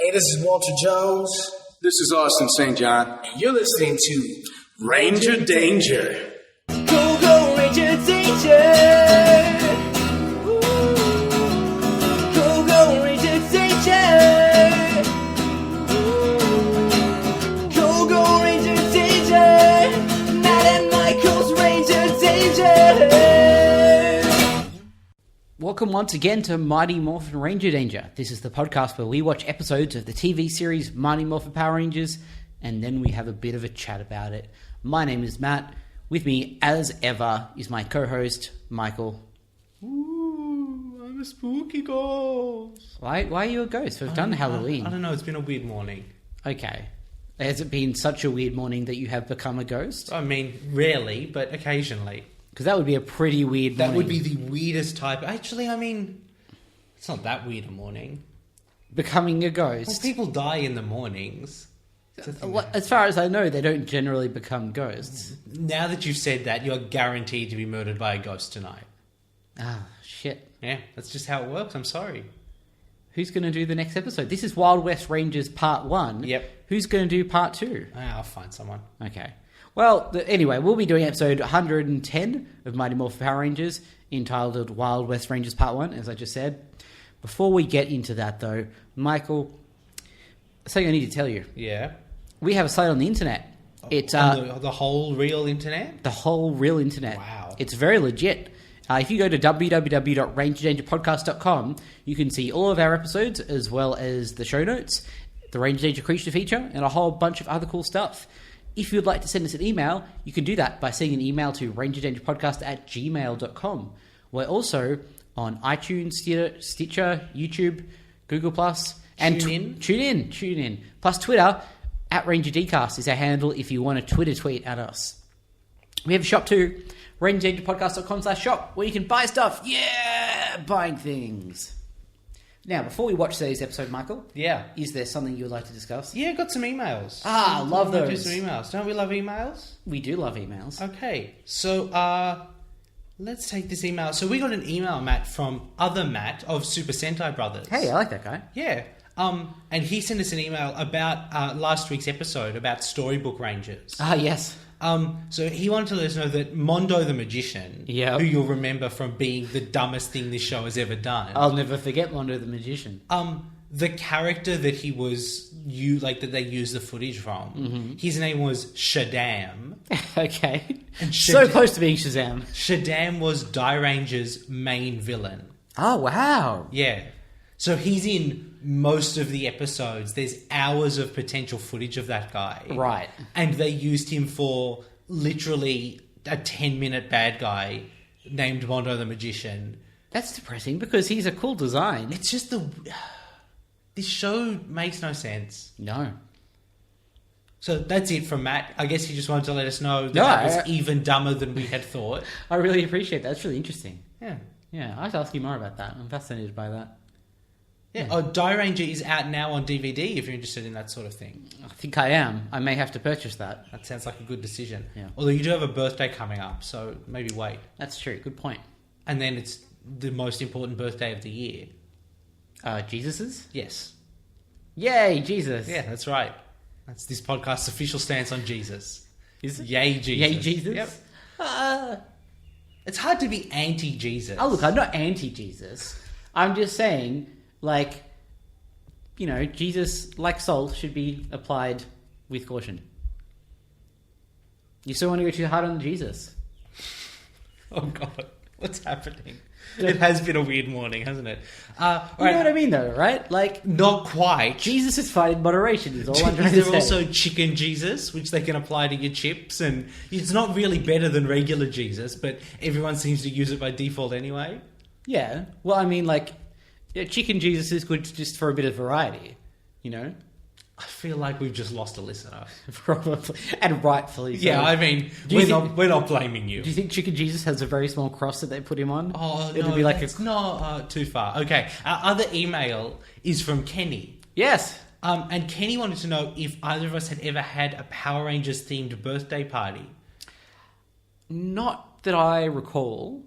Hey, this is Walter Jones. This is Austin St. John. And you're listening to Ranger Danger. Go, go, Ranger Danger! Ooh. Go, go, Ranger Danger! Ooh. Go, go, Ranger Danger! Matt and Michael's Ranger Danger! Welcome once again to Mighty Morphin Ranger Danger. This is the podcast where we watch episodes of the TV series Mighty Morphin Power Rangers, and then we have a bit of a chat about it. My name is Matt. With me, as ever, is my co-host, Michael. Ooh, I'm a spooky ghost. Why are you a ghost? We've done Halloween. I don't know, it's been a weird morning. Okay. Has it been such a weird morning that you have become a ghost? I mean, rarely, but occasionally. Because that would be a pretty weird morning. That would be the weirdest type. Actually, I mean, it's not that weird a morning. Becoming a Well, ghost. people die in the mornings. As far as I know, they don't generally become ghosts. Now that you've said that, you're guaranteed to be murdered by a ghost tonight. Ah, shit. Yeah, that's just how it works. I'm sorry. Who's going to do the next episode? This is Wild West Rangers Part 1. Yep. Who's going to do Part 2? I'll find someone. Okay. Well, anyway, we'll be doing episode 110 of Mighty Morphin Power Rangers, entitled Wild West Rangers Part 1, as I just said. Before we get into that, though, Michael, something I need to tell you. Yeah. We have a site on the internet. It's On the whole real internet? the whole real internet. Wow. It's very legit. If you go to www.rangerdangerpodcast.com, you can see all of our episodes, as well as the show notes, the Ranger Danger Creature feature, and a whole bunch of other cool stuff. If you'd like to send us an email, you can do that by sending an email to rangerdangerpodcast@gmail.com. We're also on iTunes, Stitcher, YouTube, Google+, and TuneIn. Tune in. Plus Twitter, @RangerDcast is our handle if you want to Twitter tweet at us. We have a shop too, rangerdangerpodcast.com/shop, where you can buy stuff. Yeah, buying things. Now, before we watch today's episode, Michael, Yeah. is there something you would like to discuss? Yeah, got some emails. Love Do those. some emails. Don't we love emails? We do love emails. Okay, so let's take this email. So we got an email, Matt, from other Matt of Super Sentai Brothers. Hey, I like that guy. Yeah. And he sent us an email about last week's episode about Storybook Rangers. Yes. So he wanted to let us know that Mondo the Magician, Yep. who you'll remember from being the dumbest thing this show has ever done. I'll never forget Mondo the Magician. The character that he was, that they used the footage from, his name was Shaddam. Okay. And So close to being Shazam. Shaddam was Die Ranger's main villain. Oh, wow. Yeah. So he's in most of the episodes. There's hours of potential footage of that guy. Right. And they used him for literally a 10-minute bad guy named Mondo the Magician. That's depressing because he's a cool design. It's just this show makes no sense. No. So that's it from Matt. I guess he just wanted to let us know that was even dumber than we had thought. I really appreciate that. That's really interesting. Yeah. Yeah, I have to ask you more about that. I'm fascinated by that. Yeah. Oh, Die Ranger is out now on DVD if you're interested in that sort of thing. I think I am. I may have to purchase that. That sounds like a good decision. Yeah. Although you do have a birthday coming up, so maybe wait. That's true. Good point. And then it's the most important birthday of the year. Jesus's? Yes. Yay, Jesus. Yeah, that's right. That's this podcast's official stance on Jesus. Is it? Yay, Jesus. Yay, Jesus? Yep. Uh, It's hard to be anti-Jesus. oh, look, I'm not anti-Jesus. I'm just saying, Jesus, like salt, should be applied with caution. You still want to go too hard on Jesus. Oh, God. What's happening? It has been a weird morning, hasn't it? You know what I mean, though, right? Not quite. Jesus is fine in moderation, is all I'm trying Is to there say. also chicken Jesus, which they can apply to your chips? And it's not really better than regular Jesus, but everyone seems to use it by default anyway. Yeah. Well, I mean, chicken Jesus is good just for a bit of variety, you know? I feel like we've just lost a listener. Probably. And rightfully so. Yeah, I mean, Do you we're not blaming you. Do you think Chicken Jesus has a very small cross that they put him on? Oh, It'll no, be like that's not too far. Okay, our other email is from Kenny. Yes. And Kenny wanted to know if either of us had ever had a Power Rangers themed birthday party. Not that I recall.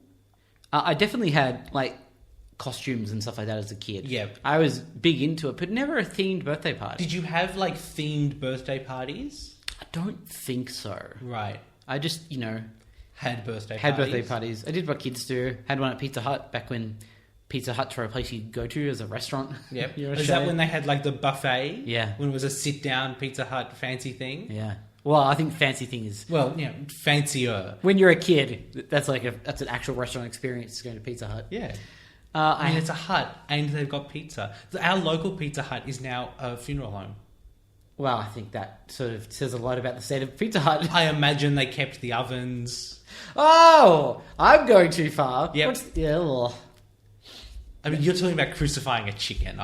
I definitely had, costumes and stuff like that as a kid. Yep. I was big into it, but never a themed birthday party. Did you have like themed birthday parties? I don't think so. Right. I just, Had birthday had parties? birthday parties. I did what kids do. Had one at Pizza Hut back when Pizza Hut's a place you go to as a restaurant. Yep. You're Is that Australian. when they had like the buffet? Yeah. When it was a sit down Pizza Hut fancy thing? Yeah. Well, I think fancy thing is Well, fancier. when you're a kid. That's that's an actual restaurant experience going to Pizza Hut. Yeah. I It's a hut and they've got pizza. Our local Pizza Hut is now a funeral home. Well, I think that sort of says a lot about the state of Pizza Hut. I imagine they kept the ovens. Oh, I'm going too far. Yep. Ugh. I mean, you're talking about crucifying a chicken.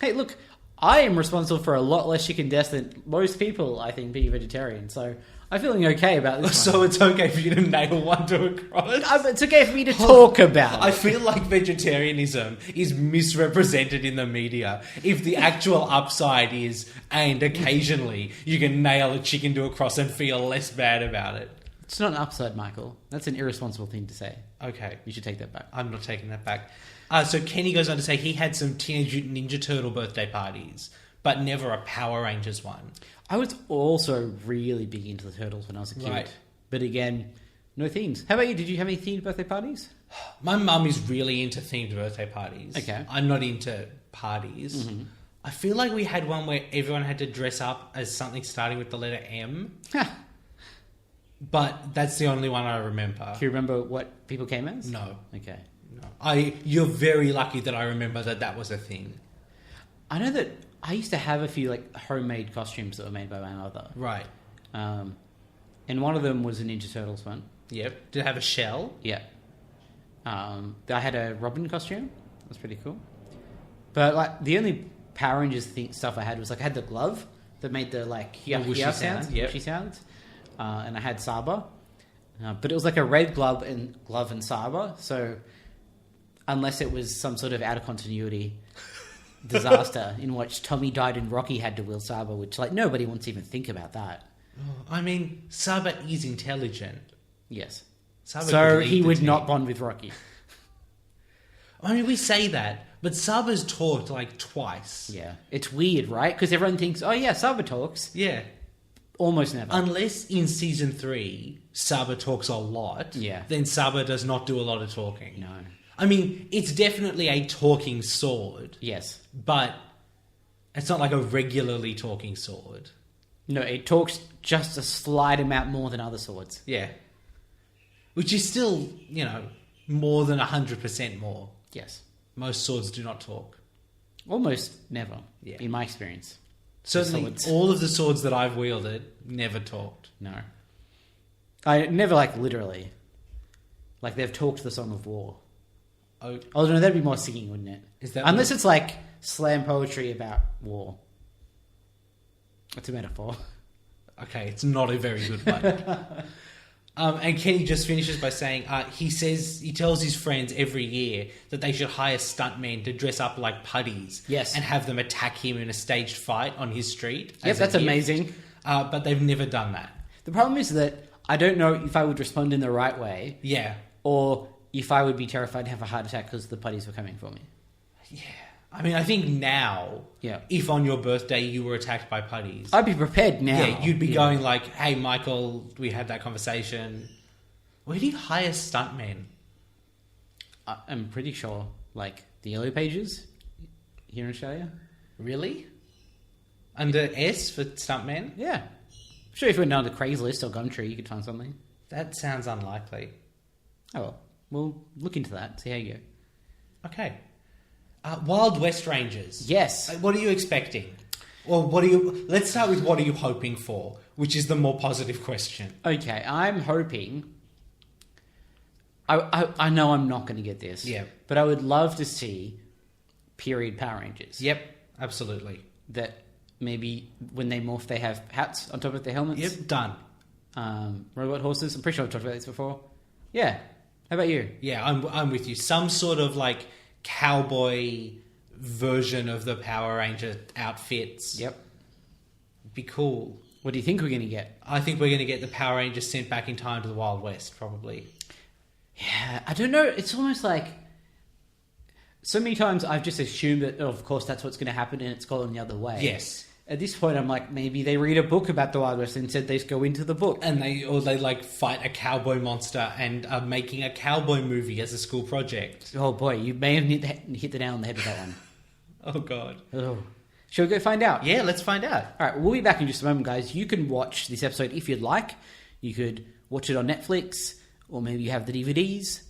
Hey, look, I am responsible for a lot less chicken deaths than most people, I think, being vegetarian. So I'm feeling okay about this So one. it's okay for you to nail one to a cross? It's okay for me to talk about I it. feel like vegetarianism is misrepresented in the media. If the actual upside is, and occasionally you can nail a chicken to a cross and feel less bad about it. It's not an upside, Michael. That's an irresponsible thing to say. Okay, You should take that back. I'm not taking that back. So Kenny goes on to say he had some Teenage Mutant Ninja Turtle birthday parties, but never a Power Rangers one. I was also really big into the Turtles when I was a kid. Right. But again, no themes. How about you? Did you have any themed birthday parties? My mum is really into themed birthday parties. Okay. I'm not into parties. Mm-hmm. I feel like we had one where everyone had to dress up as something starting with the letter M, but that's the only one I remember. Do you remember what people came as? No. Okay. No. You're very lucky that I remember that was a thing. I know that I used to have a few homemade costumes that were made by my mother. Right. And one of them was a Ninja Turtles one. Yep. Did it have a shell? Yeah. I had a Robin costume. That's pretty cool. But the only Power Rangers stuff I had was I had the glove that made the whooshy sounds, sound, yep. whooshy sounds, and I had Saba. But it was like a red glove and Saba. So unless it was some sort of out of continuity disaster in which Tommy died and Rocky had to wield Saba, which nobody wants to even think about that. I mean, Saba is intelligent. Yes. Saba So could lead he the would team. not bond with Rocky. I mean, we say that, but Saba's talked twice. Yeah. It's weird, right? Because everyone thinks, oh yeah, Saba talks. Yeah. Almost never. Unless in season 3, Saba talks a lot, Yeah. then Saba does not do a lot of talking. No. I mean, it's definitely a talking sword, Yes. but it's not like a regularly talking sword. No, it talks just a slight amount more than other swords. Yeah. Which is still, more than 100% more. Yes. Most swords do not talk. Almost never, Yeah. in my experience. Certainly, Swords. all of the swords that I've wielded never talked. No. I never, literally. They've talked the Song of War. Oh, Oh, no, that'd be more singing, wouldn't it? Is that Unless what- it's slam poetry about war. That's a metaphor. okay, it's not a very good one. And Kenny just finishes by saying he tells his friends every year that they should hire stuntmen to dress up like putties, Yes. and have them attack him in a staged fight on his street. Yep, as a that's gift. amazing. But they've never done that. The problem is that I don't know if I would respond in the right way, Yeah, or if I would be terrified to have a heart attack because the putties were coming for me. yeah. I mean, I think now, Yeah. if on your birthday you were attacked by putties, I'd be prepared now. yeah, you'd be going "Hey, Michael, we had that conversation." Where do you hire stuntmen? I'm pretty sure, the Yellow Pages here in Australia. Really? Under S for stuntmen? Yeah. I'm sure if you went down to Craigslist or Gumtree, you could find something. That sounds unlikely. Oh, well. We'll look into that, see how you go. Okay. Wild West Rangers. Yes. What are you expecting? Or let's start with what are you hoping for, which is the more positive question. Okay, I'm hoping... I know I'm not going to get this. Yeah. But I would love to see period Power Rangers. Yep, absolutely. That maybe when they morph, they have hats on top of their helmets. Yep, done. Robot horses. I'm pretty sure I've talked about this before. Yeah. How about you? Yeah, I'm with you. Some sort of cowboy version of the Power Ranger outfits. Yep. Be cool. What do you think we're going to get? I think we're going to get the Power Rangers sent back in time to the Wild West, probably. Yeah, I don't know. It's almost like So many times I've just assumed that, of course, that's what's going to happen and it's gone the other way. Yes. At this point, I'm like, maybe they read a book about the Wild West and said they go into the book. And they like fight a cowboy monster and are making a cowboy movie as a school project. Oh boy, you may have hit the nail on the head with that one. Oh God. Oh. Shall we go find out? Yeah, let's find out. All right, we'll be back in just a moment, guys. You can watch this episode if you'd like. You could watch it on Netflix, or maybe you have the DVDs,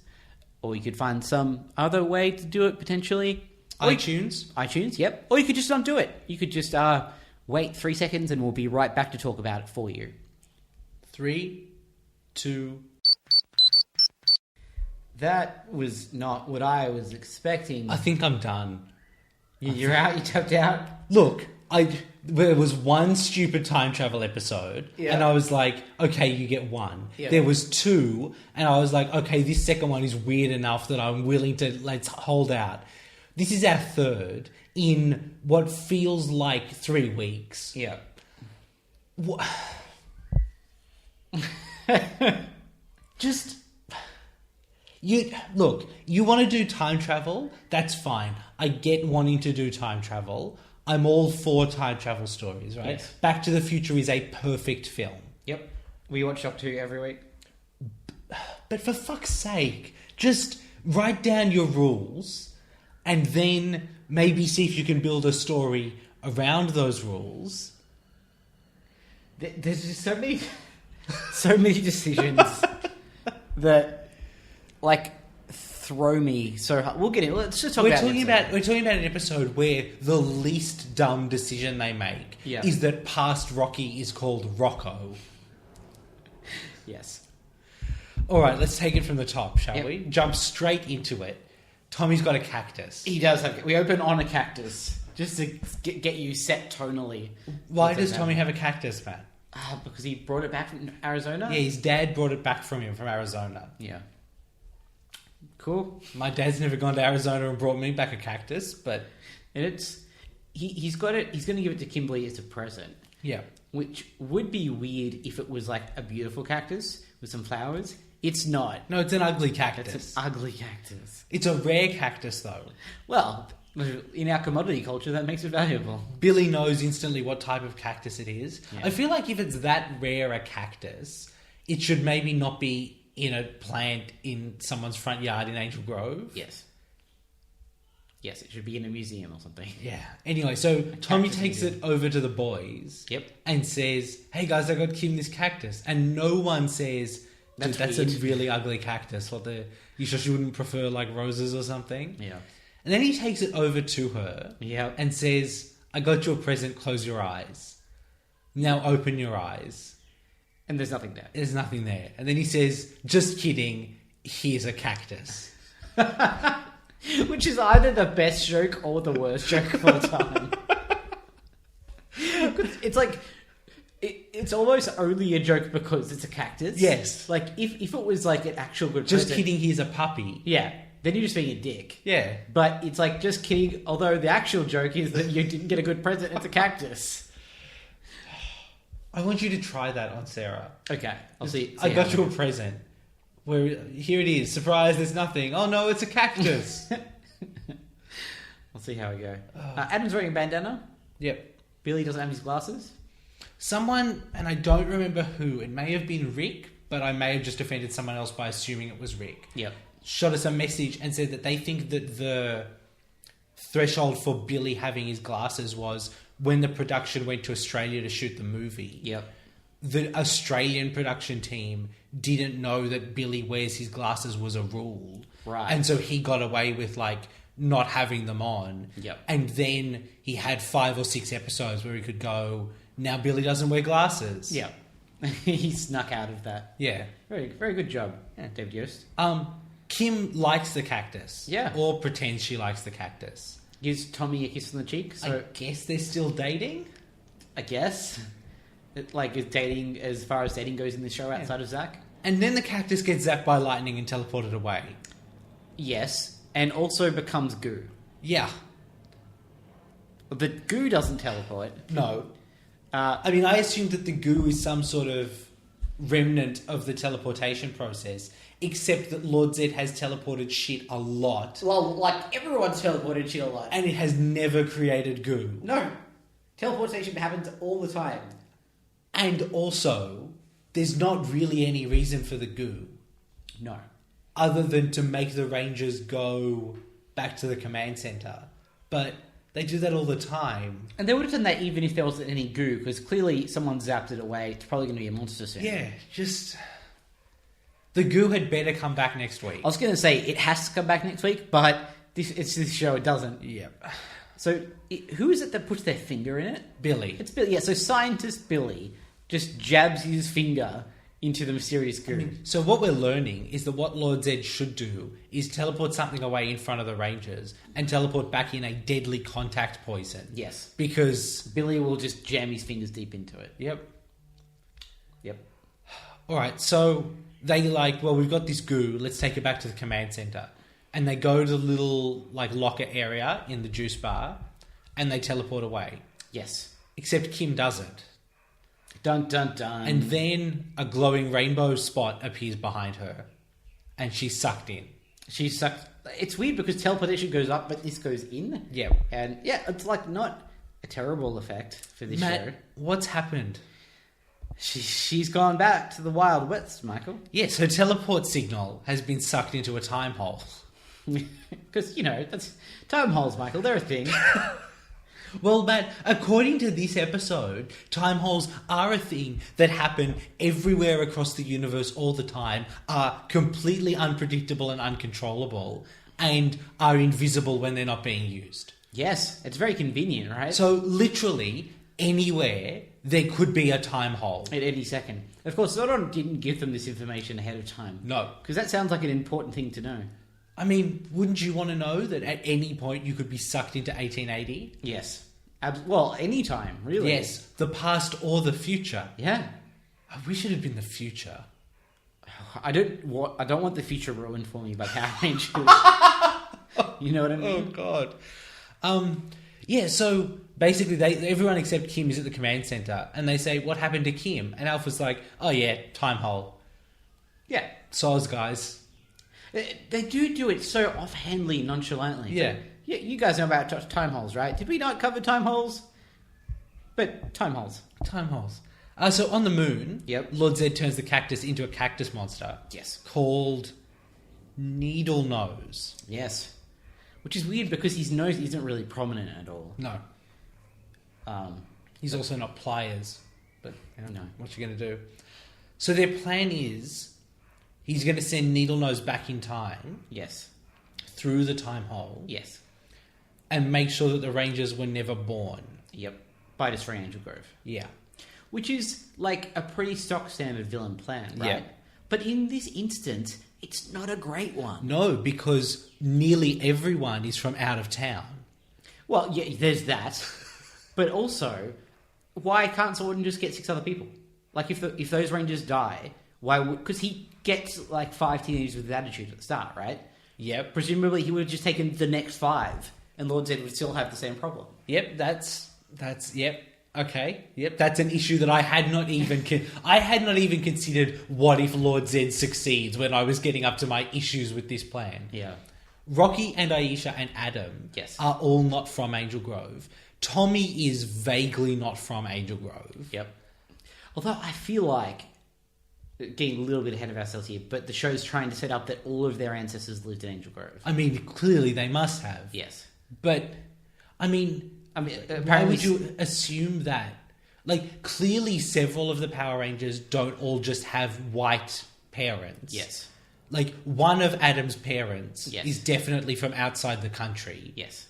or you could find some other way to do it potentially. iTunes, yep. Or you could just undo it. You could just wait 3 seconds and we'll be right back to talk about it for you. 3, 2... That was not what I was expecting. I think I'm done. You're out? You tapped out? Look, there was one stupid time travel episode, and I was like, okay, you get one. Yeah. There was 2, and I was like, okay, this second one is weird enough that I'm willing to let's hold out. This is our 3rd in what feels like 3 weeks. Yeah. Just... You want to do time travel? That's fine. I get wanting to do time travel. I'm all for time travel stories, right? Yes. Back to the Future is a perfect film. Yep. We watch Doctor Who every week. But for fuck's sake, just write down your rules and then maybe see if you can build a story around those rules. There's just so many decisions that... like throw me so hard. We'll get in. Let's just talk We're about talking about an episode where the least dumb decision they make is that past Rocky is called Rocko. Yes. All right, let's take it from the top, shall we? Jump straight into it. Tommy's got a cactus. He does have... We open on a cactus just to get you set tonally. Why does Tommy have a cactus, Matt? Because he brought it back from Arizona? Yeah, his dad brought it back from him from Arizona. Yeah. Cool. My dad's never gone to Arizona and brought me back a cactus, but... And it's... He's got it... He's going to give it to Kimberly as a present. Yeah. Which would be weird if it was like a beautiful cactus with some flowers. It's not. No, it's an ugly cactus. It's an ugly cactus. It's a rare cactus, though. Well, in our commodity culture, that makes it valuable. Billy knows instantly what type of cactus it is. Yeah. I feel like if it's that rare a cactus, it should maybe not be in a plant in someone's front yard in Angel Grove. Yes. Yes, it should be in a museum or something. Yeah. Anyway, so Tommy cactus takes museum. it over to the boys. Yep. And says, hey guys, I got Kim this cactus. And no one says, dude, that's a weird. really ugly cactus. You sure she wouldn't prefer like roses or something? Yeah. And then he takes it over to her Yeah. and says, I got you a present, close your eyes. Now open your eyes. And there's nothing there. There's nothing there. And then he says, just kidding, here's a cactus. Which is either the best joke or the worst joke of all time. It's like... It's almost only a joke because it's a cactus. Yes. Like, if it was like an actual good Just present, kidding, here's a puppy. Yeah. Then you're just being a dick. Yeah. But it's like, just kidding, although the actual joke is that you didn't get a good present, it's a cactus. I want you to try that on Sarah. Okay, I'll see. I got you a present. Where here it is. Surprise, there's nothing. Oh no, it's a cactus. I'll see how we go. Adam's wearing a bandana. Yep. Billy doesn't have his glasses. Someone, and I don't remember who, it may have been Rick, but I may have just offended someone else by assuming it was Rick. Yep. Shot us a message and said that they think that the threshold for Billy having his glasses was when the production went to Australia to shoot the movie. Yep. The Australian production team didn't know that Billy wears his glasses was a rule. Right. And so he got away with like not having them on. Yep. And then he had 5 or 6 episodes where he could go, now Billy doesn't wear glasses. Yep. He snuck out of that. Yeah. Very, very good job. Yeah, David Yost. Kim likes the cactus. Yeah. Or pretends she likes the cactus. Gives Tommy a kiss on the cheek. So I guess they're still dating? I guess. It, like, is dating, as far as dating goes in this show outside of Zach? And then the cactus gets zapped by lightning and teleported away. Yes. And also becomes goo. Yeah. The goo doesn't teleport. No. I mean, I assumed that the goo is some sort of remnant of the teleportation process, except that Lord Zed has teleported shit a lot, Well, like, everyone's teleported shit a lot. and it has never created goo. No. Teleportation happens all the time. And also, there's not really any reason for the goo, No. other than to make the Rangers go back to the command center. But they do that all the time. And they would have done that even if there wasn't any goo, because clearly someone zapped it away. It's probably going to be a monster soon. Yeah, just... The goo had better come back next week. I was going to say, it has to come back next week, but it's this show, it doesn't. Yep. So, who is it that puts their finger in it? Billy. It's Billy. Yeah, so scientist Billy just jabs his finger into the mysterious goo. So what we're learning is that what Lord Zed should do is teleport something away in front of the Rangers and teleport back in a deadly contact poison. Yes. Because... Billy will just jam his fingers deep into it. Yep. Yep. Alright, so they well, we've got this goo, let's take it back to the command center. And they go to the little, locker area in the juice bar, and they teleport away. Yes. Except Kim doesn't. Dun, dun, dun. And then a glowing rainbow spot appears behind her, and she's sucked in. She's sucked. It's weird because teleportation goes up, but this goes in. Yeah. And yeah, it's not a terrible effect for this Matt, show. what's happened? She's gone back to the Wild West, Michael. Yes, her teleport signal has been sucked into a time hole. Because, that's time holes, Michael. They're a thing. Well, Matt, according to this episode, time holes are a thing that happen everywhere across the universe all the time, are completely unpredictable and uncontrollable, and are invisible when they're not being used. Yes, it's very convenient, right? So, literally, anywhere, there could be a time hole. At any second. Of course, Zordon didn't give them this information ahead of time. No. Because that sounds like an important thing to know. I mean, wouldn't you want to know that at any point you could be sucked into 1880? Yes. Well, any time, really. Yes, the past or the future. Yeah. I wish it had been the future. I don't want the future ruined for me by Power Rangers. You know what I mean? God. Yeah, so basically everyone except Kim is at the command center, and they say, what happened to Kim? And Alpha's like, oh yeah, time hole. Yeah. Soz, guys. They do it so offhandedly, nonchalantly. Yeah. Yeah, you guys know about time holes, right? Did we not cover time holes? But time holes. Time holes. So on the moon, Yep. Lord Zed turns the cactus into a cactus monster. Yes. Called Needle Nose. Yes. Which is weird because his nose isn't really prominent at all. No. He's also not Pliers. But No. what you going to do? So their plan is he's going to send Needle Nose back in time Yes. through the time hole Yes. and make sure that the Rangers were never born. Yep. By Destroy Angel Grove. Yeah. Which is like a pretty stock standard villain plan, right? Yeah. But in this instance, it's not a great one. No, because nearly everyone is from out of town. Well, yeah, there's that. But also, why can't Zordon just get 6 other people? Like, if those Rangers die, why would... Because he gets, 5 teenagers with attitude at the start, right? Yep. Presumably, he would have just taken the next 5, and Lord Zed would still have the same problem. Yep, that's yep. Okay. Yep, that's an issue that I had not even considered. What if Lord Zed succeeds when I was getting up to my issues with this plan? Yeah. Rocky and Aisha and Adam Yes. are all not from Angel Grove. Tommy is vaguely not from Angel Grove. Yep. Although I feel like, getting a little bit ahead of ourselves here, but the show's trying to set up that all of their ancestors lived in Angel Grove. I mean, clearly they must have. Yes. But, I mean, why apparently... would you assume that? Clearly several of the Power Rangers don't all just have white parents. Yes. One of Adam's parents Yes. is definitely from outside the country. Yes.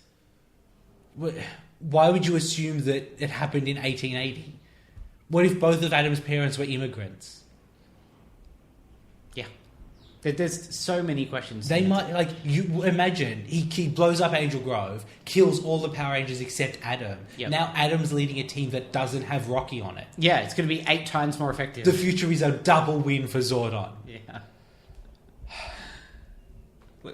Why would you assume that it happened in 1880? What if both of Adam's parents were immigrants? Yeah. There's so many questions. They might, you imagine, he blows up Angel Grove, kills all the Power Rangers except Adam. Yep. Now Adam's leading a team that doesn't have Rocky on it. Yeah, it's going to be 8 times more effective. The future is a double win for Zordon. Yeah.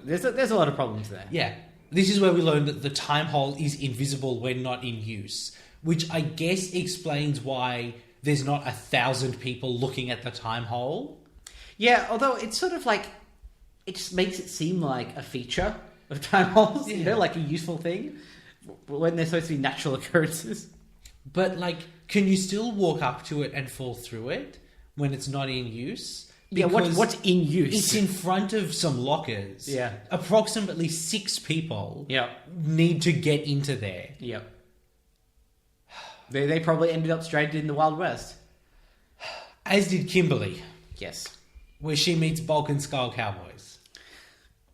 There's a lot of problems there. Yeah. This is where we learn that the time hole is invisible when not in use, which I guess explains why there's not 1,000 people looking at the time hole. Yeah, although it's sort of like, it just makes it seem like a feature of time holes, you know, like a useful thing, when they're supposed to be natural occurrences. But, like, can you still walk up to it and fall through it when it's not in use? Yeah, what's in use? It's in front of some lockers. Yeah. Approximately 6 people Yep. need to get into there. Yep. They probably ended up stranded in the Wild West. As did Kimberly, Yes. where she meets Bulk and Skull Cowboys.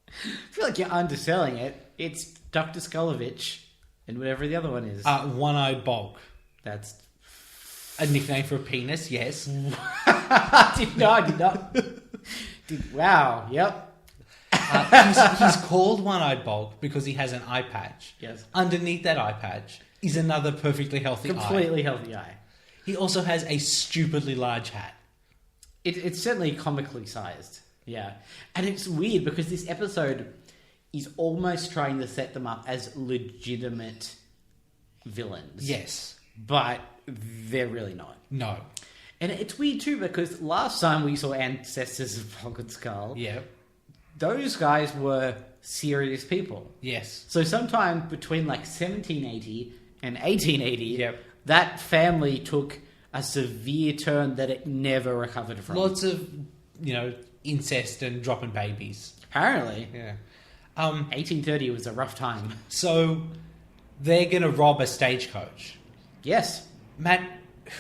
I feel like you're underselling it. It's Dr. Skulovich and whatever the other one is. One-eyed Bulk. That's... A nickname for a penis, yes. I did not. Wow, yep. He's called One-eyed Bulk because he has an eye patch. Yes. Underneath that eye patch is another perfectly healthy eye. Completely healthy eye. He also has a stupidly large hat. It's certainly comically sized. Yeah. And it's weird because this episode is almost trying to set them up as legitimate villains. Yes. But they're really not. No. And it's weird too because last time we saw Ancestors of Bulk and Skull, Yeah. those guys were serious people. Yes. So sometime between like 1780 and 1880, Yep. that family took a severe turn that it never recovered from. Lots of, incest and dropping babies. Apparently. Yeah. 1830 was a rough time. So they're going to rob a stagecoach. Yes. Matt,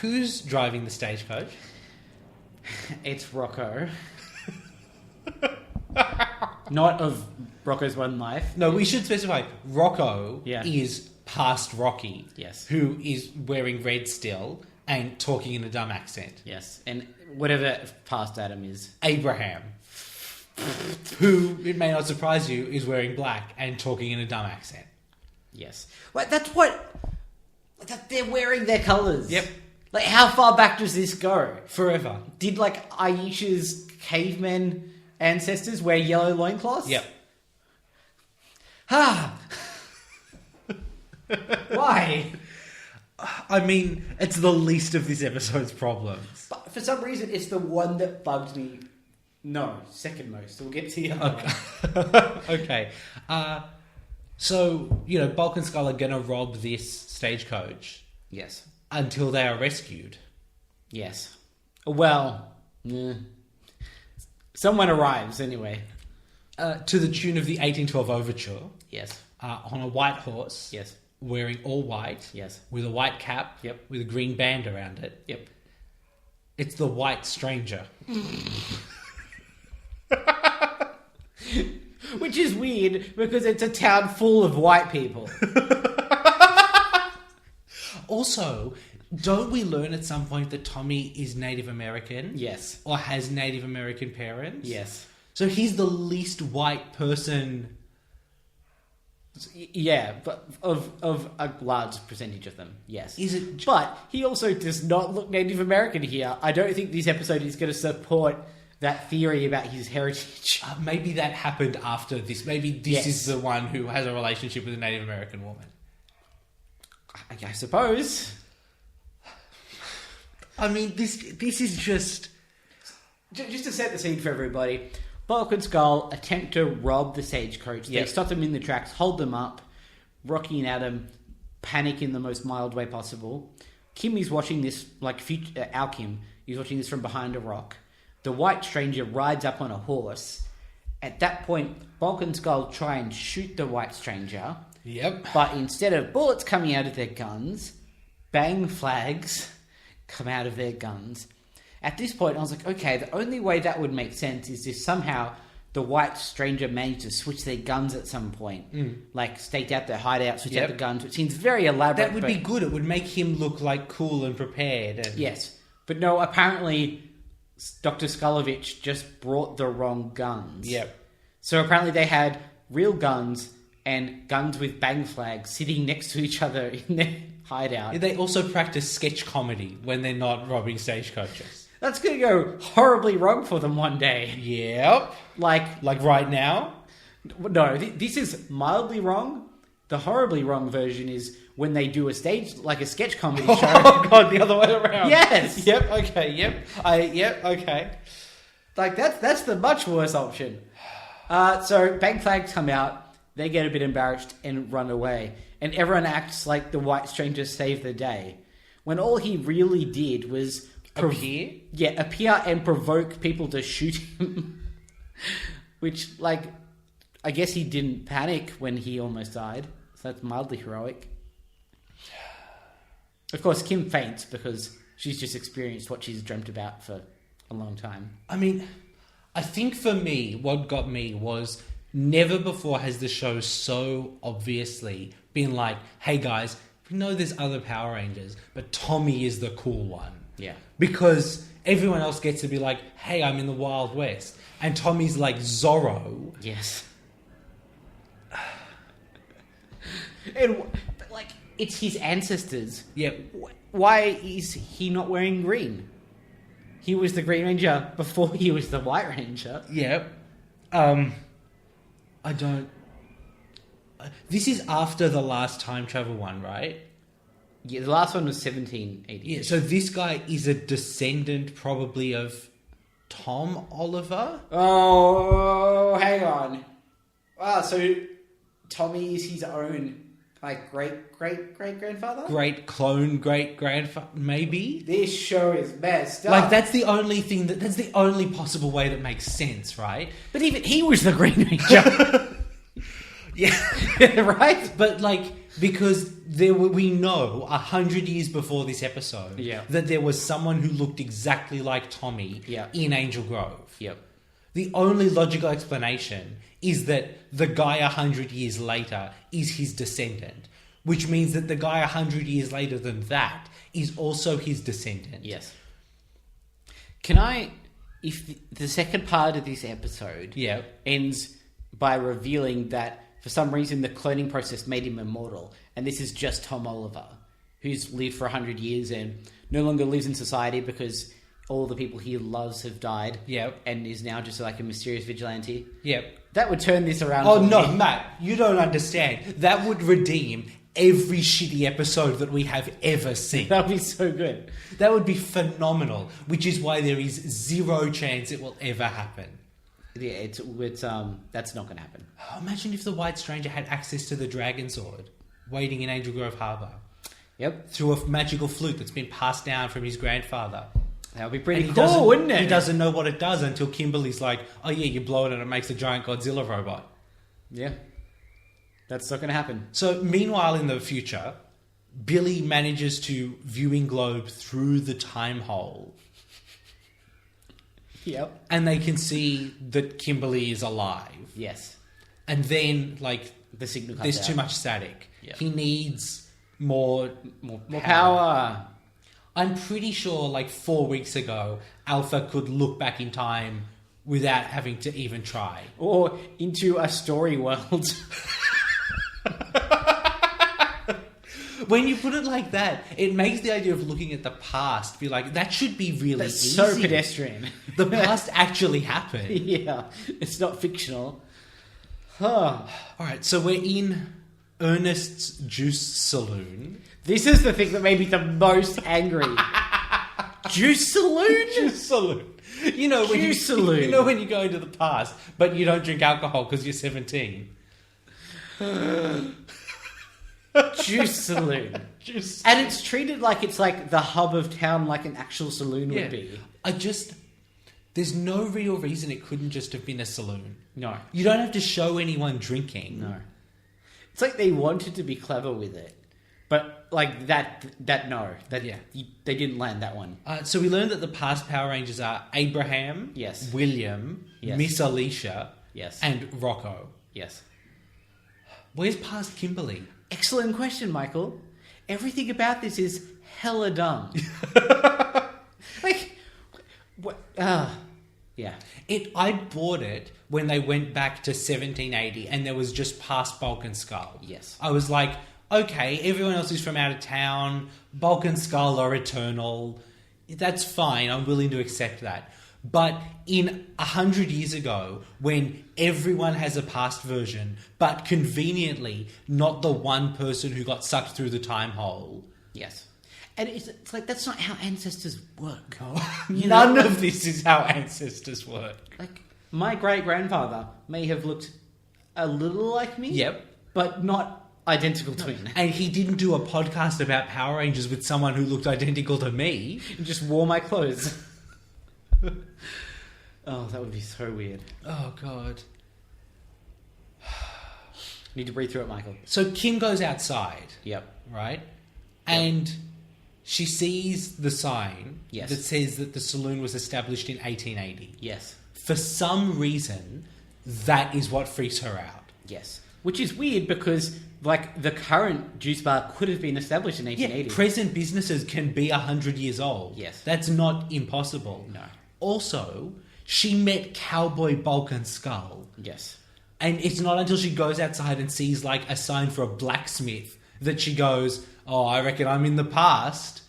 who's driving the stagecoach? It's Rocko. Not of Rocko's One Life. No, we should specify Rocko Yeah. is past Rocky. Yes. Who is wearing red still and talking in a dumb accent. Yes. And whatever past Adam is. Abraham, who, it may not surprise you, is wearing black and talking in a dumb accent. Yes. Well, that's what... They're wearing their colours. Yep. Like, how far back does this go? Forever. Did, like, Aisha's cavemen ancestors wear yellow loincloths? Yep. Ah! Why? I mean, it's the least of this episode's problems. But for some reason, it's the one that bugged me. No, second most. We'll get to the other one. Okay. So, Bulk and Skull are going to rob this stagecoach Yes. until they are rescued. Yes. Well, someone arrives anyway. To the tune of the 1812 Overture, Yes. on a white horse. Yes. Wearing all white. Yes. With a white cap. Yep. With a green band around it. Yep. It's the White Stranger. Which is weird because it's a town full of white people. Also, don't we learn at some point that Tommy is Native American? Yes. Or has Native American parents? Yes. So he's the least white person. Yeah, but of a large percentage of them, yes. Is it? But he also does not look Native American here. I don't think this episode is going to support that theory about his heritage. Maybe that happened after this. Maybe this Yes. is the one who has a relationship with a Native American woman. I suppose. I mean, this is just... Just to set the scene for everybody, Bulk and Skull attempt to rob the stagecoach. They Yep. stop them in the tracks, hold them up. Rocky and Adam panic in the most mild way possible. Kim is watching this, like our Kim is watching this from behind a rock. The White Stranger rides up on a horse. At that point, Bulk and Skull try and shoot the White Stranger. Yep. But instead of bullets coming out of their guns, bang flags come out of their guns. At this point, I was like, okay, the only way that would make sense is if somehow the White Stranger managed to switch their guns at some point. Like, staked out their hideout, switch out the guns, which seems very elaborate. That would be good. It would make him look, like, cool and prepared. And... Yes. But no, apparently Dr. Skulovich just brought the wrong guns. Yep. So apparently they had real guns and guns with bang flags sitting next to each other in their hideout. They also practice sketch comedy when they're not robbing stagecoaches. That's going to go horribly wrong for them one day. Yep. Like right now? No, this is mildly wrong. The horribly wrong version is when they do a sketch comedy show. Oh god, the other way around. Yes. Yep. Okay. Yep. Okay. Like that's the much worse option. So Bank Flags come out, they get a bit embarrassed and run away, and everyone acts like the White Stranger saved the day, when all he really did was Appear? Yeah, appear and provoke people to shoot him. Which, like, I guess he didn't panic when he almost died, so that's mildly heroic. Of course, Kim faints because she's just experienced what she's dreamt about for a long time. I mean, I think for me, what got me was never before has the show so obviously been like, hey guys, we know there's other Power Rangers, but Tommy is the cool one. Yeah. Because everyone else gets to be like, hey, I'm in the Wild West. And Tommy's like Zorro. Yes. But, like, it's his ancestors. Yeah. Why is he not wearing green? He was the Green Ranger before he was the White Ranger. Yeah. I don't... This is after the last time travel one, right? Yeah, the last one was 1780. Yeah, so this guy is a descendant probably of Tom Oliver? Oh, hang on. Wow, so Tommy is his own, like, great-great-great-grandfather? Great clone, great-grandfather, maybe? This show is messed up. Like, that's the only thing that's the only possible way that makes sense, right? But even he was the Green Ranger. Yeah. Right? But, like, because we know 100 years before this episode that there was someone who looked exactly like Tommy in Angel Grove. Yep. The only logical explanation is that the guy 100 years later is his descendant, which means that the guy 100 years later than that is also his descendant. Yes. Can I, if the second part of this episode ends by revealing that for some reason the cloning process made him immortal, and this is just Tom Oliver, who's lived for 100 years and no longer lives in society because all the people he loves have died, and is now just like a mysterious vigilante. That would turn this around. Oh no, Matt, you don't understand. That would redeem every shitty episode that we have ever seen. That would be so good. That would be phenomenal, which is why there is zero chance it will ever happen. Yeah, it's that's not going to happen. Oh, imagine if the White Stranger had access to the Dragon Sword, waiting in Angel Grove Harbour. Yep. Through a magical flute that's been passed down from his grandfather. That would be pretty cool, wouldn't it? He doesn't know what it does until Kimberly's like, oh yeah, you blow it and it makes a giant Godzilla robot. Yeah. That's not going to happen. So, meanwhile, in the future, Billy manages to viewing globe through the time hole. Yep. And they can see that Kimberly is alive. Yes. And then, like, the signal comes there's out. too much static. Yep. He needs more power. I'm pretty sure, like, 4 weeks ago, Alpha could look back in time without having to even try. Or into a story world. When you put it like that, it makes the idea of looking at the past be like, that should be really That's easy. so pedestrian. The past actually happened. Yeah, it's not fictional. Huh. Alright, so we're in Ernest's Juice Saloon. This is the thing that made me the most angry. Juice Saloon? Juice Saloon. You know, when Juice Saloon. You know when you go into the past, but you don't drink alcohol because you're 17. Juice Saloon. Juice. And it's treated like it's like the hub of town, like an actual saloon would be. There's no real reason it couldn't just have been a saloon. No. You don't have to show anyone drinking. No. It's like they wanted to be clever with it. But like they didn't land that one. So we learned that the past Power Rangers are Abraham, Yes. William, Yes. Miss Alicia, Yes. and Rocko. Yes. Where's past Kimberly? Excellent question, Michael. Everything about this is hella dumb. Like, what? Yeah. I bought it when they went back to 1780 and there was just past Bulk and Skull. Yes. I was like, okay, everyone else is from out of town. Bulk and Skull are eternal. That's fine. I'm willing to accept that. But in 100 years ago, when everyone has a past version, but conveniently not the one person who got sucked through the time hole. Yes. And it's like, that's not how ancestors work. None of this is how ancestors work. Like, my great-grandfather may have looked a little like me. Yep. But not identical twin. And he didn't do a podcast about Power Rangers with someone who looked identical to me. He just wore my clothes. Oh, that would be so weird. Oh, God. Need to breathe through it, Michael. So Kim goes outside, Yep. right? And she sees the sign Yes. that says that the saloon was established in 1880. Yes. For some reason, that is what freaks her out. Yes. Which is weird because, like, the current juice bar could have been established in 1880. Yeah, present businesses can be 100 years old. Yes. That's not impossible. No. Also, she met Cowboy Bulk and Skull. Yes. And it's not until she goes outside and sees, like, a sign for a blacksmith that she goes, oh, I reckon I'm in the past.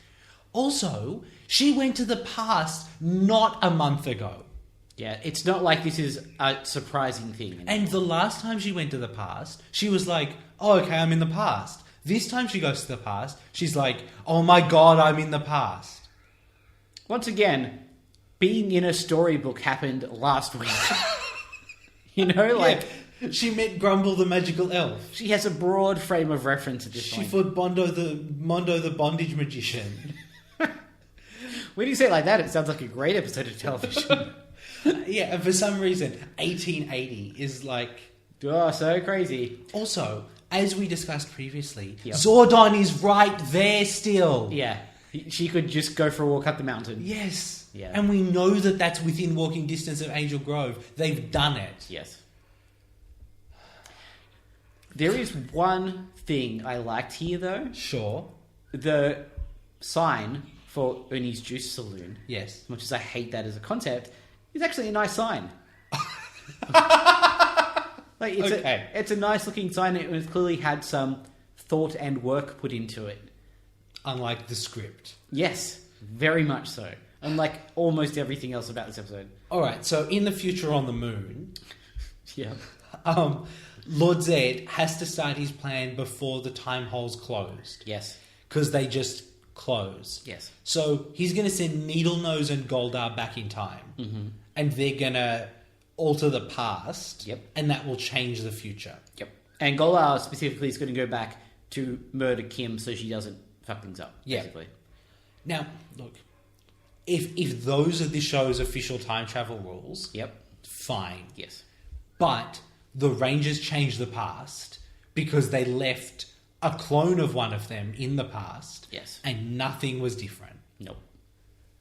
Also, she went to the past not a month ago. Yeah, it's not like this is a surprising thing. And the last time she went to the past, she was like, oh, okay, I'm in the past. This time she goes to the past, she's like, oh my God, I'm in the past. Once again, being in a storybook happened last week. You know, like... Yeah. She met Grumble the magical elf. She has a broad frame of reference at this She point. fought Mondo the bondage magician. When you say it like that, it sounds like a great episode of television. Yeah, and for some reason, 1880 is like... Oh, so crazy. Also, as we discussed previously, Yep. Zordon is right there still. Yeah. She could just go for a walk up the mountain. Yes. Yeah. And we know that that's within walking distance of Angel Grove. They've done it. Yes. There is one thing I liked here, though. Sure. The sign for Uni's Juice Saloon, Yes. as much as I hate that as a concept, is actually a nice sign. Like it's a nice looking sign. It clearly had some thought and work put into it. Unlike the script. Yes, very much so. Unlike almost everything else about this episode. Alright, so in the future on the moon, Yeah. Lord Zed has to start his plan before the time hole's closed. Yes. Because they just close. Yes. So he's going to send Needlenose and Goldar back in time. Mm-hmm. And they're going to alter the past. Yep. And that will change the future. Yep. And Golar specifically is going to go back to murder Kim so she doesn't fuck things up. Yeah. Basically. Now, look, if those are the show's official time travel rules, Yep. fine. Yes. But the Rangers changed the past because they left a clone of one of them in the past. Yes. And nothing was different. Nope.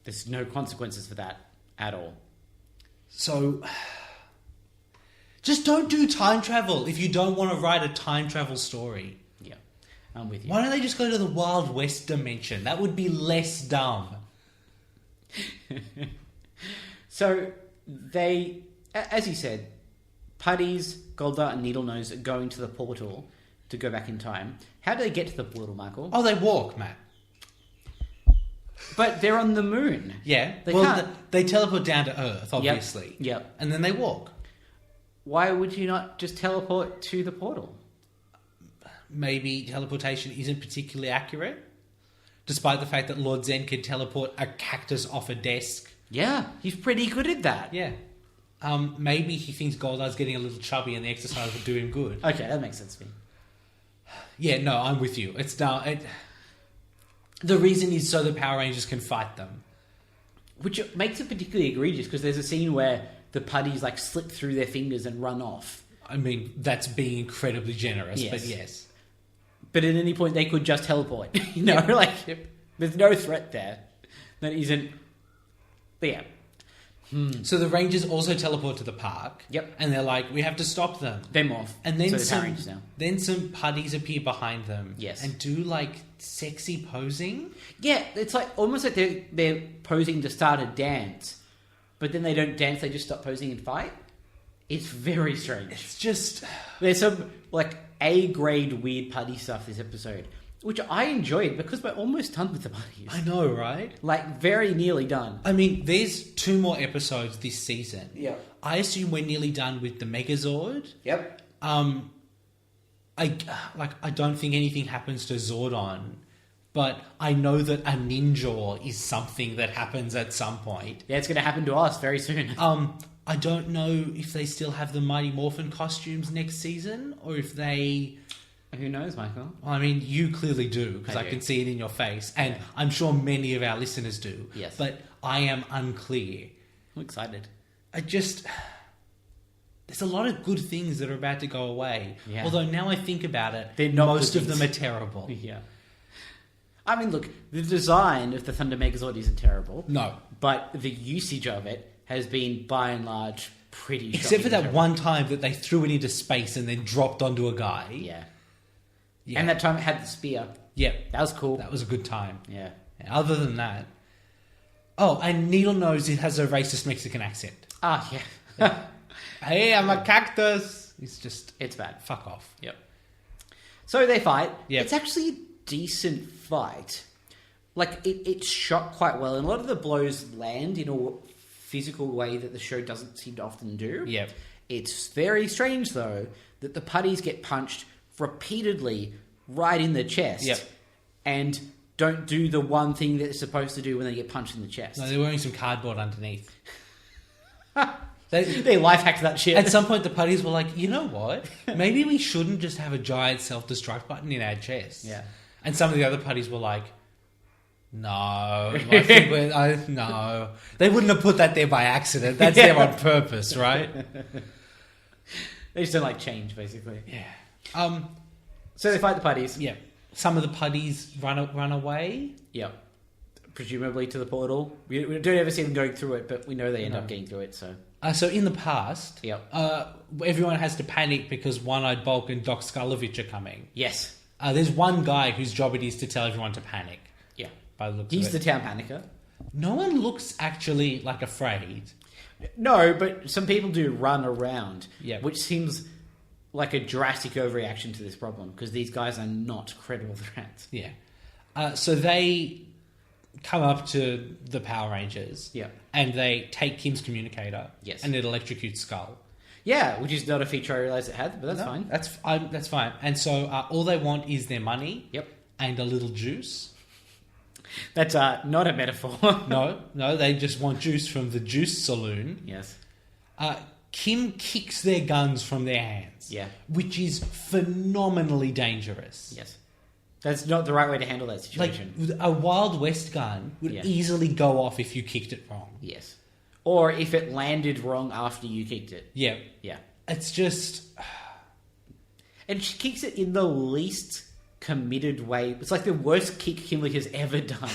There's no consequences for that at all. So, just don't do time travel if you don't want to write a time travel story. Yeah. I'm with you. Why don't they just go to the Wild West dimension? That would be less dumb. So, they, as you said, Putties, Goldar, and Needlenose are going to the portal to go back in time. How do they get to the portal, Michael? Oh, they walk, Matt. But they're on the moon. Yeah. They well, can't. they teleport down to Earth, obviously. Yep. And then they walk. Why would you not just teleport to the portal? Maybe teleportation isn't particularly accurate, despite the fact that Lord Zen can teleport a cactus off a desk. Yeah, he's pretty good at that. Yeah. Maybe he thinks Goldar's getting a little chubby and the exercise will do him good. Okay, that makes sense to me. Yeah, no, I'm with you. It's now... The reason is so the Power Rangers can fight them. Which makes it particularly egregious because there's a scene where the putties like slip through their fingers and run off. I mean, that's being incredibly generous, Yes. but yes. But at any point they could just teleport. You know, like there's no threat there. That isn't... But yeah. So the Rangers also teleport to the park. Yep. And they're like, we have to stop them. They're morph. And then so they're Power Rangers now. then some putties appear behind them. Yes. And do like sexy posing. Yeah, it's like almost like they're posing to start a dance. But then they don't dance, they just stop posing and fight. It's very strange. It's just... There's some like A-grade weird putty stuff this episode. Which I enjoyed because we're almost done with the putties. I know, right? Like, very nearly done. I mean, there's 2 more episodes this season. Yeah. I assume we're nearly done with the Megazord. Yep. I don't think anything happens to Zordon, but I know that a ninja is something that happens at some point. Yeah, it's going to happen to us very soon. I don't know if they still have the Mighty Morphin costumes next season, or if they... Who knows, Michael? I mean, you clearly do, because I do. can see it in your face, and I'm sure many of our listeners do. Yes. But I am unclear. I'm excited. There's a lot of good things that are about to go away. Yeah. Although now I think about it, They're not most good of them things. are terrible. Yeah. I mean, look, the design of the Thunder Megazord isn't terrible. No. But the usage of it has been, by and large, pretty shocking. Except for that terrible. one time that they threw it into space and then dropped onto a guy. Yeah. Yeah. And that time it had the spear. Yep. That was cool. That was a good time. Yeah. Other than that... Oh, and Needle knows it has a racist Mexican accent. Ah, yeah. Hey, I'm a cactus. It's bad. Fuck off. Yep. So they fight. Yep. It's actually a decent fight. Like, it's shot quite well, and a lot of the blows land in a physical way that the show doesn't seem to often do. Yep. It's very strange, though, that the putties get punched repeatedly right in the chest. Yep. And don't do the one thing that they're supposed to do when they get punched in the chest. No, they're wearing some cardboard underneath. They life hacked that shit. At some point, the putties were like, you know what? Maybe we shouldn't just have a giant self-destruct button in our chest. Yeah. And some of the other putties were like, no. I think no. They wouldn't have put that there by accident. That's there on purpose, right? They just don't like change, basically. Yeah. So they fight the putties. Yeah. Some of the putties run away. Yep. Presumably to the portal. We don't ever see them going through it, but we know they end up getting through it, so... So in the past, Yep. Everyone has to panic because One-Eyed Bulk and Doc Skulovich are coming. Yes. There's one guy whose job it is to tell everyone to panic. Yeah. By the looks He's of the it. town panicker. No one looks actually like afraid. No, but some people do run around, Yeah. which seems like a drastic overreaction to this problem, because these guys are not credible threats. Yeah. So they come up to the Power Rangers. Yeah. And they take Kim's communicator. Yes. And it electrocutes Skull. Yeah, which is not a feature I realised it had, but that's No, fine. That's fine. And so all they want is their money. Yep. And a little juice. That's not a metaphor. No, they just want juice from the juice saloon. Yes. Kim kicks their guns from their hands. Yeah. Which is phenomenally dangerous. Yes. That's not the right way to handle that Like, situation. a Wild West gun would Yeah. easily go off if you kicked it wrong. Yes. Or if it landed wrong after you kicked it. Yeah. Yeah. It's just... And she kicks it in the least committed way. It's like the worst kick Kimberly has ever done.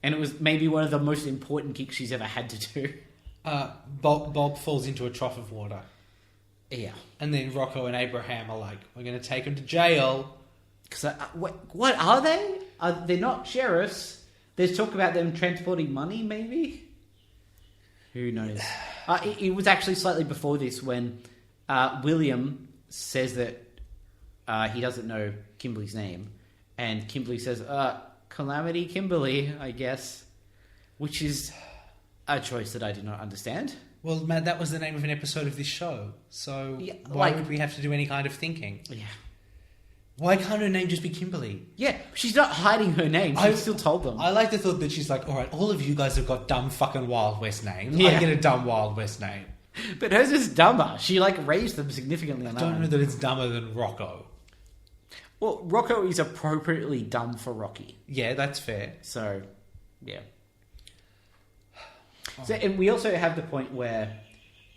And it was maybe one of the most important kicks she's ever had to do. Bob falls into a trough of water. Yeah. And then Rocko and Abraham are like, we're going to take him to jail. Because what are they? They're not sheriffs. There's talk about them transporting money, maybe? Who knows? It was actually slightly before this when William says that he doesn't know Kimberly's name. And Kimberly says, Calamity Kimberly, I guess. Which is a choice that I did not understand. Well, Matt, that was the name of an episode of this show. So Yeah, why would we have to do any kind of thinking? Yeah. Why can't her name just be Kimberly? Yeah, she's not hiding her name. She still told them. I like the thought that she's like, all right, all of you guys have got dumb fucking Wild West names. Yeah. I get a dumb Wild West name. But hers is dumber. She, raised them significantly on I that don't one. know that it's dumber than Rocko. Well, Rocko is appropriately dumb for Rocky. Yeah, that's fair. So, yeah. So, and we also have the point where,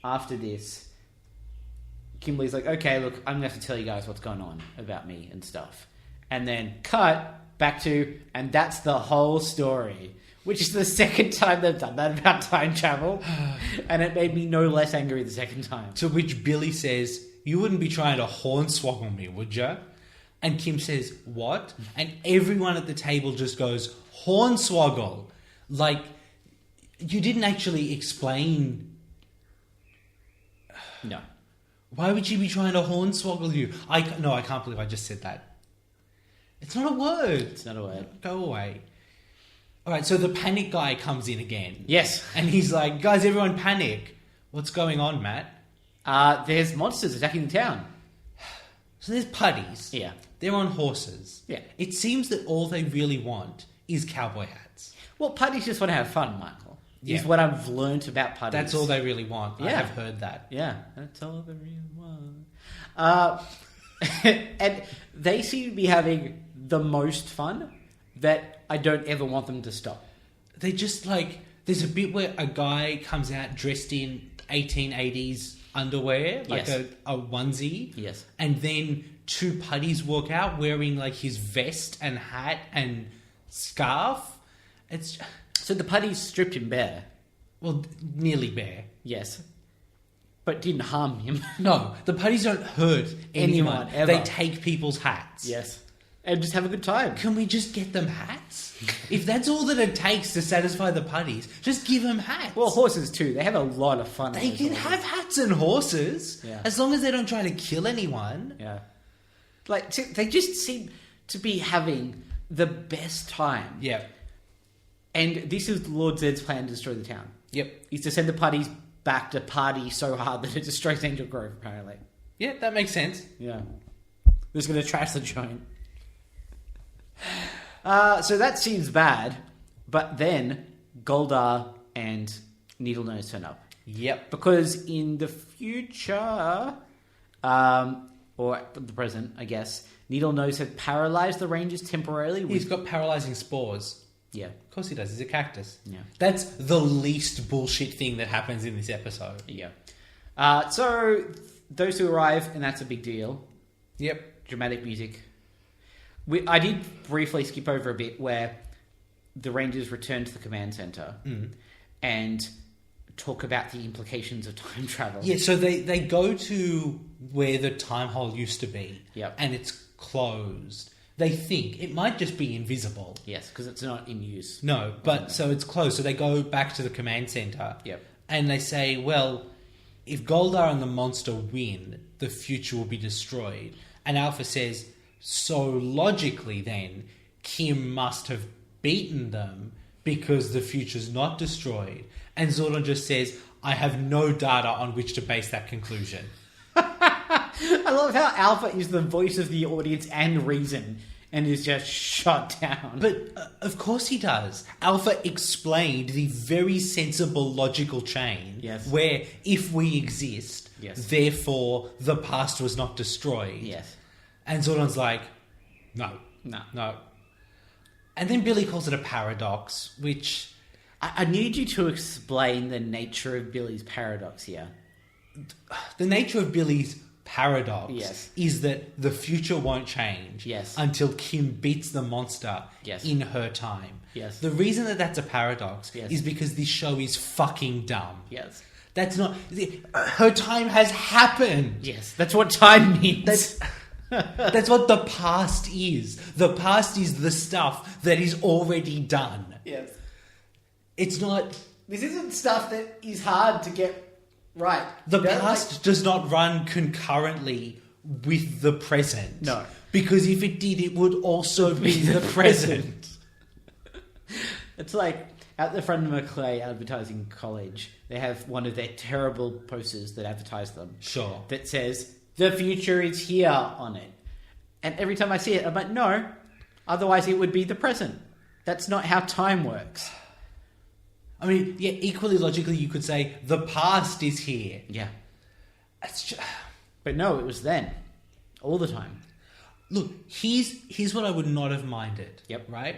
after this, Kimberly's like, okay, look, I'm going to have to tell you guys what's going on about me and stuff. And then cut back to, and that's the whole story. Which is the second time they've done that about time travel. And it made me no less angry the second time. To which Billy says, you wouldn't be trying to hornswoggle me, would you? And Kim says, what? And everyone at the table just goes, hornswoggle. Like, you didn't actually explain. No. Why would she be trying to hornswoggle you? I can't believe I just said that. It's not a word. It's not a word. Go away. All right, so the panic guy comes in again. Yes. And he's like, guys, everyone panic. What's going on, Matt? There's monsters attacking the town. So there's putties. Yeah. They're on horses. Yeah. It seems that all they really want is cowboy hats. Well, putties just want to have fun, Michael. Yeah. Is what I've learnt about putties. That's all they really want. I Yeah. have heard that. Yeah, that's all they really want. And they seem to be having the most fun that I don't ever want them to stop. They just like... There's a bit where a guy comes out dressed in 1880s underwear, like Yes. a onesie. Yes. And then two putties walk out wearing like his vest and hat and scarf. It's... So the putties stripped him bare. Well, nearly bare. Yes. But didn't harm him. No, the putties don't hurt anyone. Ever. They take people's hats. Yes. And just have a good time. Can we just get them hats? If that's all that it takes to satisfy the putties, just give them hats. Well, horses too. They have a lot of fun. They with can those have hats and horses, Yeah. as long as they don't try to kill anyone. Yeah. Like, they just seem to be having the best time. Yep. And this is Lord Zed's plan to destroy the town. Yep. Is to send the putties back to party so hard that it destroys Angel Grove, apparently. Yeah, that makes sense. Yeah. They're just going to trash the joint. So that seems bad. But then Goldar and Needlenose turn up. Yep. Because in the future, or the present, I guess, Needlenose had paralyzed the Rangers temporarily. He's got paralyzing spores. Yeah. Of course he does. He's a cactus. Yeah. That's the least bullshit thing that happens in this episode. Yeah. So those two arrive, and that's a big deal. Yep. Dramatic music. I did briefly skip over a bit where the Rangers return to the command center and talk about the implications of time travel. Yeah, so they go to where the time hole used to be. Yep. And it's closed. They think it might just be invisible. Yes, because it's not in use. No, but so it's closed. So they go back to the command center. Yep. And they say, well, if Goldar and the monster win, the future will be destroyed. And Alpha says, so logically then, Kim must have beaten them because the future's not destroyed. And Zordon just says, I have no data on which to base that conclusion. I love how Alpha is the voice of the audience and reason and is just shut down. But of course he does. Alpha explained the very sensible logical chain Yes. where if we exist, Yes. therefore the past was not destroyed. Yes. And Zordon's like, no. No. And then Billy calls it a paradox, which... I need you to explain the nature of Billy's paradox here. The nature of Billy's paradox Yes. is that the future won't change Yes. until Kim beats the monster Yes. in her time. Yes. The reason that that's a paradox Yes. is because this show is fucking dumb. Yes. That's not... Her time has happened. Yes. That's what time means. That's what the past is. The past is the stuff that is already done. Yes. It's not... This isn't stuff that is hard to get right. The You know, past does not run concurrently with the present. No. Because if it did, it would also be the present. It's like at the front of Maclay Advertising College, they have one of their terrible posters that advertise them. Sure. That says, "The future is here" on it. And every time I see it, I'm like, no, otherwise it would be the present. That's not how time works. I mean, yeah, equally logically, you could say the past is here. Yeah. It's just... But no, it was then. All the time. Look, here's what I would not have minded. Yep. Right?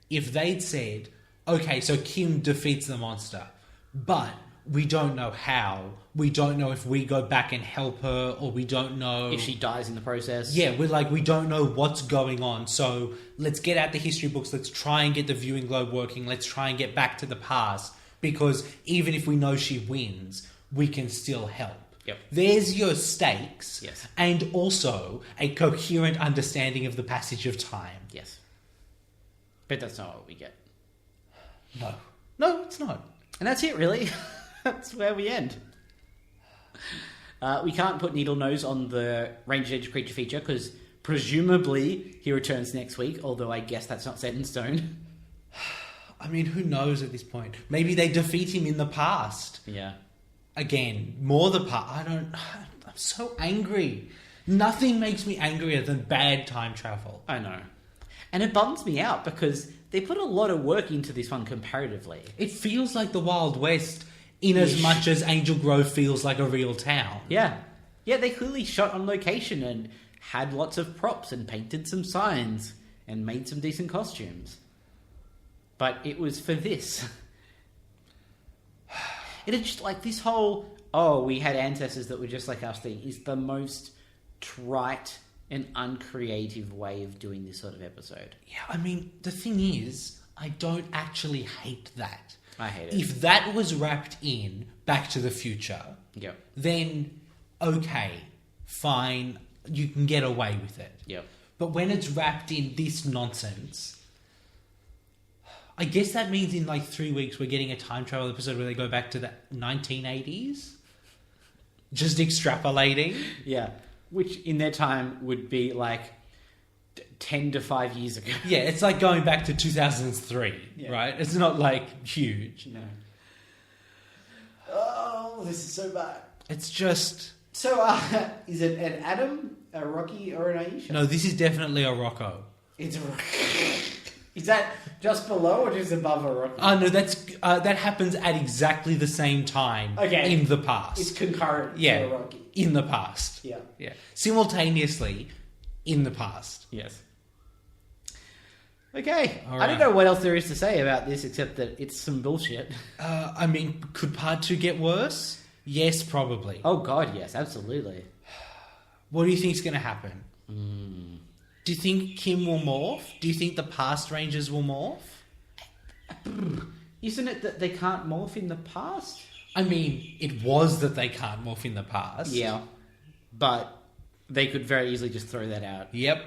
If they'd said, okay, so Kim defeats the monster, but we don't know how. We don't know if we go back and help her, or we don't know... If she dies in the process. Yeah, we don't know what's going on. So let's get out the history books. Let's try and get the viewing globe working. Let's try and get back to the past. Because even if we know she wins, we can still help. Yep. There's your stakes. Yes. And also a coherent understanding of the passage of time. Yes. But that's not what we get. No. No, it's not. And that's it, really. That's where we end. We can't put Needlenose on the Ranger Danger creature feature because Presumably, he returns next week, although I guess that's not set in stone. I mean, who knows at this point? Maybe they defeat him in the past. Yeah. Again, more the past. I'm so angry. Nothing makes me angrier than bad time travel. I know. And it bums me out because they put a lot of work into this one comparatively. It feels like the Wild West in as much as Angel Grove feels like a real town. Yeah. Yeah, they clearly shot on location and had lots of props and painted some signs and made some decent costumes. But it was for this. It is just like this whole, we had ancestors that were just like us thing is the most trite and uncreative way of doing this sort of episode. Yeah, I mean, the thing is, I don't actually hate that. I hate it. If that was wrapped in Back to the Future, Yep. then okay, fine, you can get away with it. Yep. But when it's wrapped in this nonsense, I guess that means in like 3 weeks we're getting a time travel episode where they go back to the 1980s? Just extrapolating? Yeah. Which in their time would be like 10 to 5 years ago. Yeah, it's like going back to 2003, Yeah. right? It's not like huge. No. Oh, this is so bad. It's just... So, is it an Adam, a Rocky, or an Aisha? No, this is definitely a Rocko. It's a Rocky. Is that just below or just above a Rocky? Oh, no, that happens at exactly the same time in the past. It's concurrent to Yeah, a Rocky. in the past. Yeah. Yeah. Simultaneously in the past. Yes. Okay. All I don't right. know what else there is to say about this except that it's some bullshit. I mean, could part 2 get worse? Yes, probably. Oh, God, yes, absolutely. What do you think's going to happen? Do you think Kim will morph? Do you think the past Rangers will morph? Isn't it that they can't morph in the past? I mean, it was that they can't morph in the past. Yeah. But they could very easily just throw that out. Yep.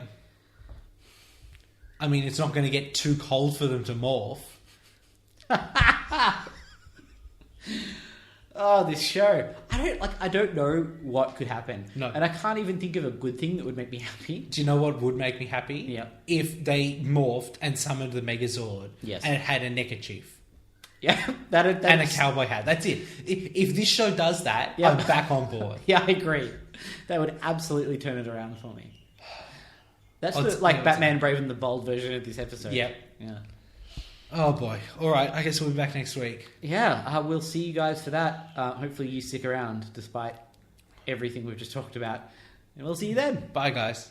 I mean, it's not going to get too cold for them to morph. Oh, this show. I don't know what could happen. No. And I can't even think of a good thing that would make me happy. Do you know what would make me happy? Yeah. If they morphed and summoned the Megazord. Yes. And it had a neckerchief. Yeah. That's, And a cowboy hat. That's it. If this show does that, Yeah. I'm back on board. Yeah, I agree. That would absolutely turn it around for me. That's Odds- like odds- Batman Brave and the Bold version of this episode. Yep. Yeah. Oh boy. All right. I guess we'll be back next week. Yeah, we'll see you guys for that. Hopefully you stick around despite everything we've just talked about. And we'll see you then. Bye, guys.